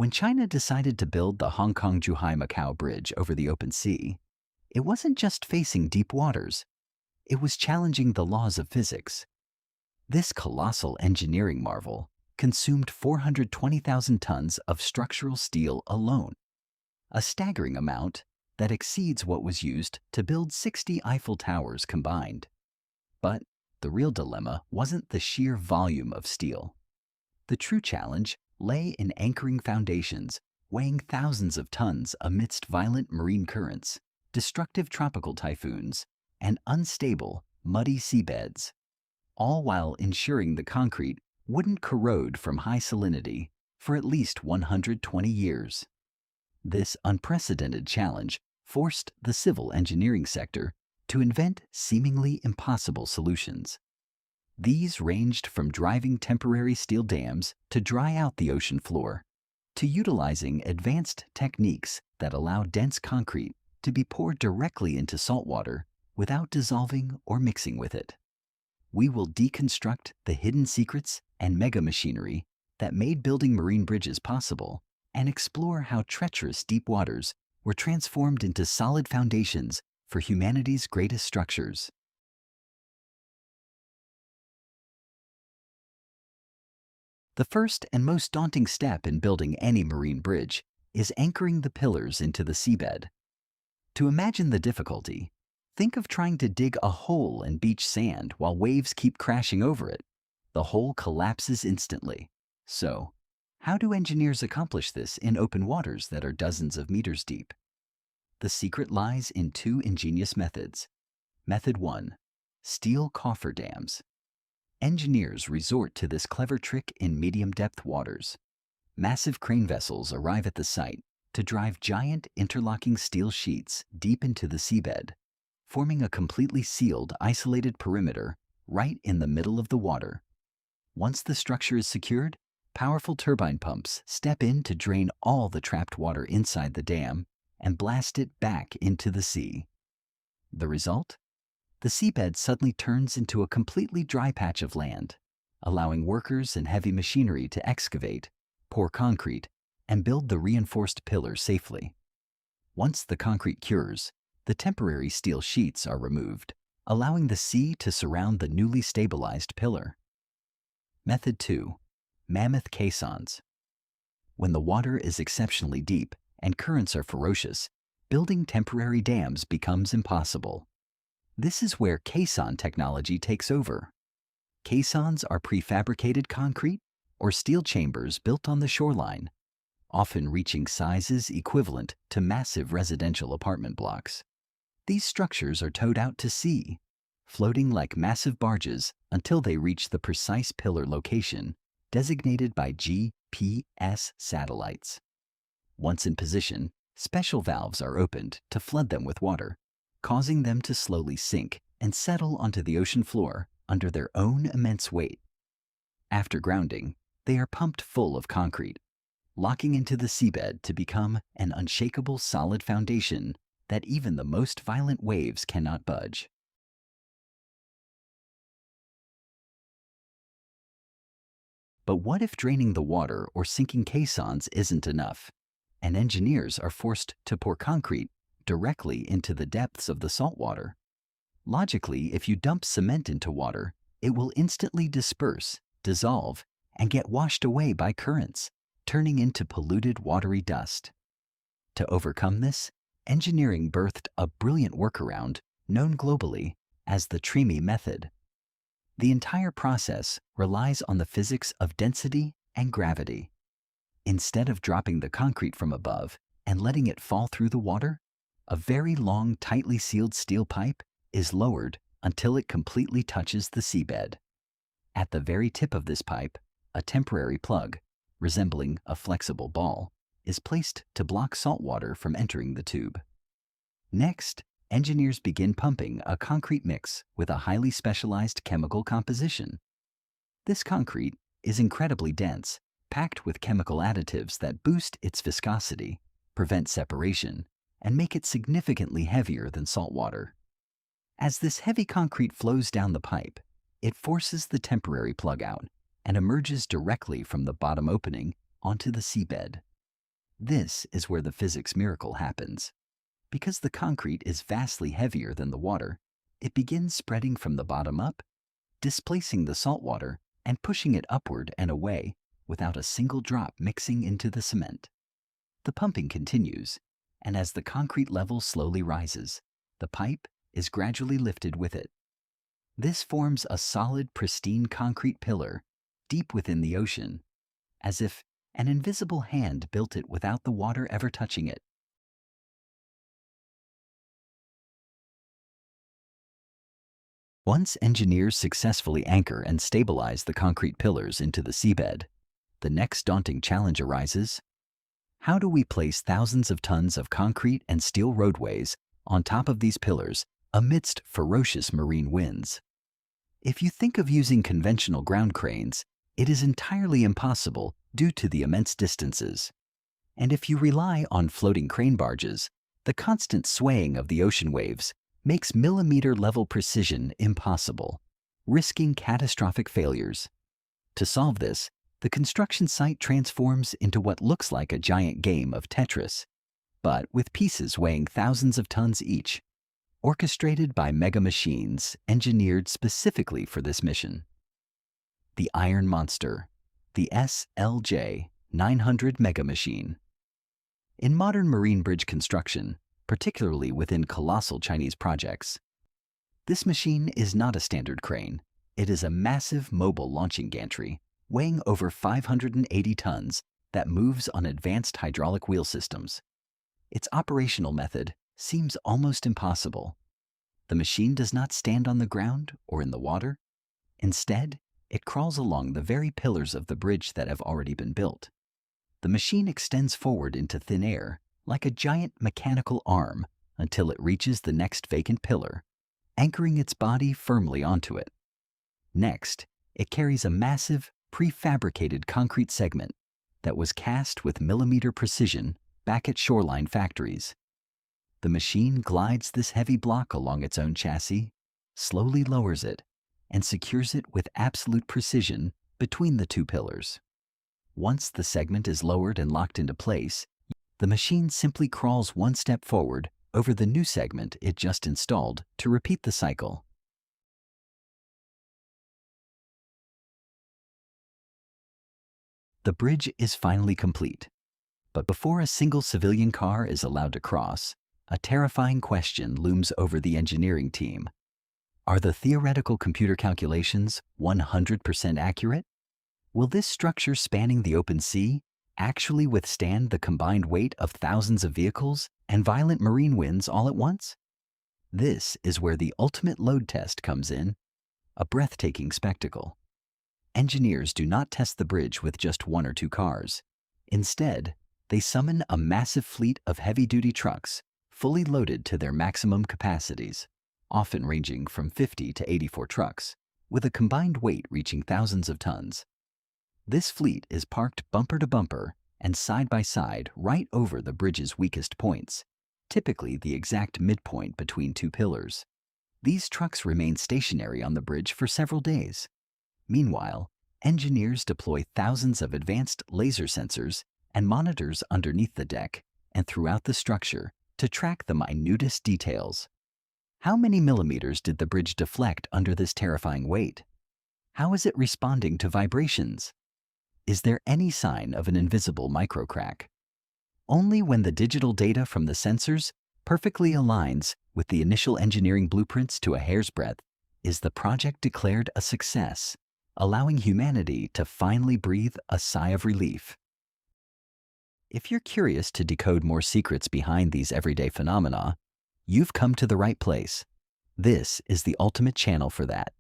When China decided to build the Hong Kong-Zhuhai-Macau Bridge over the open sea, it wasn't just facing deep waters, it was challenging the laws of physics. This colossal engineering marvel consumed 420,000 tons of structural steel alone, a staggering amount that exceeds what was used to build 60 Eiffel Towers combined. But the real dilemma wasn't the sheer volume of steel. The true challenge lay in anchoring foundations weighing thousands of tons amidst violent marine currents, destructive tropical typhoons, and unstable, muddy seabeds, all while ensuring the concrete wouldn't corrode from high salinity for at least 120 years. This unprecedented challenge forced the civil engineering sector to invent seemingly impossible solutions. These ranged from driving temporary steel dams to dry out the ocean floor, to utilizing advanced techniques that allow dense concrete to be poured directly into saltwater without dissolving or mixing with it. We will deconstruct the hidden secrets and mega machinery that made building marine bridges possible and explore how treacherous deep waters were transformed into solid foundations for humanity's greatest structures. The first and most daunting step in building any marine bridge is anchoring the pillars into the seabed. To imagine the difficulty, think of trying to dig a hole in beach sand while waves keep crashing over it. The hole collapses instantly. So, how do engineers accomplish this in open waters that are dozens of meters deep? The secret lies in two ingenious methods. Method 1. Steel cofferdams. Engineers resort to this clever trick in medium-depth waters. Massive crane vessels arrive at the site to drive giant interlocking steel sheets deep into the seabed, forming a completely sealed, isolated perimeter right in the middle of the water. Once the structure is secured, powerful turbine pumps step in to drain all the trapped water inside the dam and blast it back into the sea. The result? The seabed suddenly turns into a completely dry patch of land, allowing workers and heavy machinery to excavate, pour concrete, and build the reinforced pillar safely. Once the concrete cures, the temporary steel sheets are removed, allowing the sea to surround the newly stabilized pillar. Method 2. Mammoth caissons. When the water is exceptionally deep and currents are ferocious, building temporary dams becomes impossible. This is where caisson technology takes over. Caissons are prefabricated concrete or steel chambers built on the shoreline, often reaching sizes equivalent to massive residential apartment blocks. These structures are towed out to sea, floating like massive barges until they reach the precise pillar location designated by GPS satellites. Once in position, special valves are opened to flood them with water, causing them to slowly sink and settle onto the ocean floor under their own immense weight. After grounding, they are pumped full of concrete, locking into the seabed to become an unshakable solid foundation that even the most violent waves cannot budge. But what if draining the water or sinking caissons isn't enough, and engineers are forced to pour concrete directly into the depths of the saltwater? Logically, if you dump cement into water, it will instantly disperse, dissolve, and get washed away by currents, turning into polluted watery dust. To overcome this, engineering birthed a brilliant workaround known globally as the Tremie Method. The entire process relies on the physics of density and gravity. Instead of dropping the concrete from above and letting it fall through the water, a very long, tightly sealed steel pipe is lowered until it completely touches the seabed. At the very tip of this pipe, a temporary plug, resembling a flexible ball, is placed to block salt water from entering the tube. Next, engineers begin pumping a concrete mix with a highly specialized chemical composition. This concrete is incredibly dense, packed with chemical additives that boost its viscosity, prevent separation, and make it significantly heavier than salt water. As this heavy concrete flows down the pipe, it forces the temporary plug out and emerges directly from the bottom opening onto the seabed. This is where the physics miracle happens. Because the concrete is vastly heavier than the water, it begins spreading from the bottom up, displacing the saltwater and pushing it upward and away without a single drop mixing into the cement. The pumping continues, and as the concrete level slowly rises, the pipe is gradually lifted with it. This forms a solid, pristine concrete pillar deep within the ocean, as if an invisible hand built it without the water ever touching it. Once engineers successfully anchor and stabilize the concrete pillars into the seabed, the next daunting challenge arises. How do we place thousands of tons of concrete and steel roadways on top of these pillars amidst ferocious marine winds? If you think of using conventional ground cranes, it is entirely impossible due to the immense distances. And if you rely on floating crane barges, the constant swaying of the ocean waves makes millimeter-level precision impossible, risking catastrophic failures. To solve this, the construction site transforms into what looks like a giant game of Tetris, but with pieces weighing thousands of tons each, orchestrated by mega machines engineered specifically for this mission. The Iron Monster, the SLJ 900 Mega Machine. In modern marine bridge construction, particularly within colossal Chinese projects, this machine is not a standard crane. It is a massive mobile launching gantry weighing over 580 tons that moves on advanced hydraulic wheel systems. Its operational method seems almost impossible. The machine does not stand on the ground or in the water. Instead, it crawls along the very pillars of the bridge that have already been built. The machine extends forward into thin air like a giant mechanical arm until it reaches the next vacant pillar, anchoring its body firmly onto it. Next, it carries a massive, prefabricated concrete segment that was cast with millimeter precision back at shoreline factories. The machine glides this heavy block along its own chassis, slowly lowers it, and secures it with absolute precision between the two pillars. Once the segment is lowered and locked into place, the machine simply crawls one step forward over the new segment it just installed to repeat the cycle. The bridge is finally complete, but before a single civilian car is allowed to cross, a terrifying question looms over the engineering team. Are the theoretical computer calculations 100% accurate? Will this structure spanning the open sea actually withstand the combined weight of thousands of vehicles and violent marine winds all at once? This is where the ultimate load test comes in, a breathtaking spectacle. Engineers do not test the bridge with just one or two cars. Instead, they summon a massive fleet of heavy-duty trucks, fully loaded to their maximum capacities, often ranging from 50 to 84 trucks, with a combined weight reaching thousands of tons. This fleet is parked bumper to bumper and side by side right over the bridge's weakest points, typically the exact midpoint between two pillars. These trucks remain stationary on the bridge for several days. Meanwhile, engineers deploy thousands of advanced laser sensors and monitors underneath the deck and throughout the structure to track the minutest details. How many millimeters did the bridge deflect under this terrifying weight? How is it responding to vibrations? Is there any sign of an invisible microcrack? Only when the digital data from the sensors perfectly aligns with the initial engineering blueprints to a hair's breadth is the project declared a success, allowing humanity to finally breathe a sigh of relief. If you're curious to decode more secrets behind these everyday phenomena, you've come to the right place. This is the ultimate channel for that.